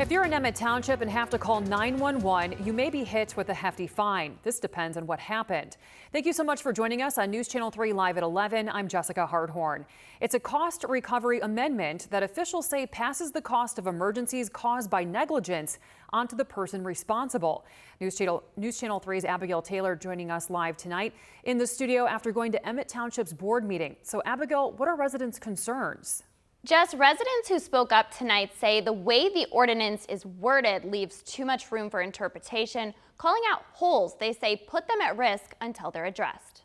If you're in Emmett Township and have to call 911, you may be hit with a hefty fine. This depends on what happened. Thank you so much for joining us on News Channel 3 Live at 11. I'm Jessica Hardhorn. It's a cost recovery amendment that officials say passes the cost of emergencies caused by negligence onto the person responsible. News Channel 3's Abigail Taylor joining us live tonight in the studio after going to Emmett Township's board meeting. So Abigail, what are residents' concerns? Just residents who spoke up tonight say the way the ordinance is worded leaves too much room for interpretation, calling out holes they say put them at risk until they're addressed.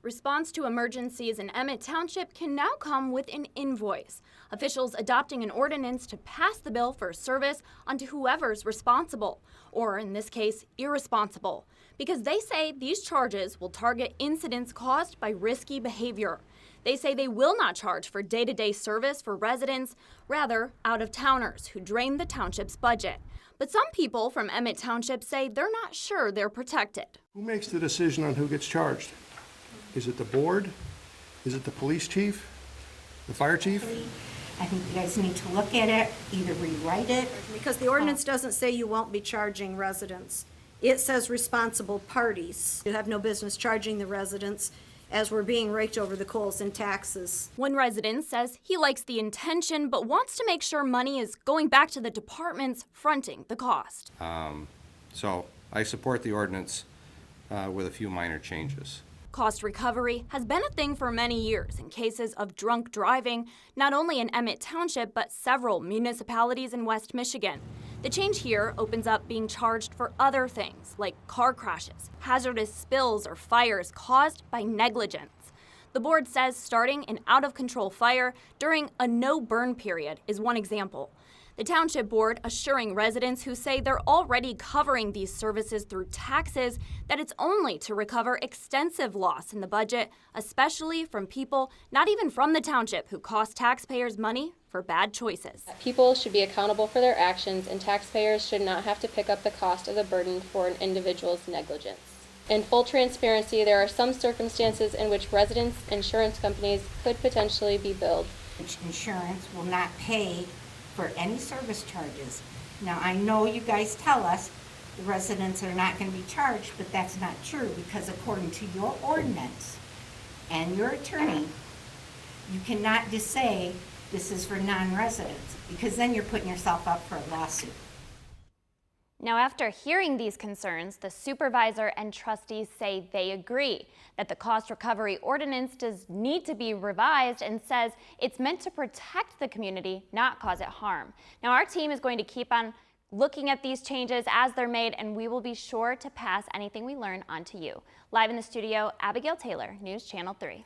Response to emergencies in Emmett Township can now come with an invoice. Officials adopting an ordinance to pass the bill for service onto whoever's responsible, or in this case, irresponsible, because they say these charges will target incidents caused by risky behavior. They say they will not charge for day-to-day service for residents, rather out-of-towners who drain the township's budget. But some people from Emmett Township say they're not sure they're protected. Who makes the decision on who gets charged? Is it the board? Is it the police chief? The fire chief? I think you guys need to look at it, either rewrite it. Because the ordinance doesn't say you won't be charging residents. It says responsible parties. You have no business charging the residents as we're being raked over the coals in taxes. One resident says he likes the intention but wants to make sure money is going back to the departments fronting the cost. So I support the ordinance with a few minor changes. Cost recovery has been a thing for many years in cases of drunk driving, not only in Emmett Township, but several municipalities in West Michigan. The change here opens up being charged for other things like car crashes, hazardous spills, or fires caused by negligence. The board says starting an out-of-control fire during a no-burn period is one example. The Township Board assuring residents who say they're already covering these services through taxes that it's only to recover extensive loss in the budget, especially from people not even from the township who cost taxpayers money for bad choices. People should be accountable for their actions, and taxpayers should not have to pick up the cost of the burden for an individual's negligence. In full transparency, there are some circumstances in which residents' insurance companies could potentially be billed. Which insurance will not pay for any service charges. Now, I know you guys tell us the residents are not going to be charged, but that's not true, because according to your ordinance and your attorney, you cannot just say this is for non-residents, because then you're putting yourself up for a lawsuit. Now, after hearing these concerns, the supervisor and trustees say they agree that the cost recovery ordinance does need to be revised and says it's meant to protect the community, not cause it harm. Now, our team is going to keep on looking at these changes as they're made, and we will be sure to pass anything we learn on to you. Live in the studio, Abigail Taylor, News Channel 3.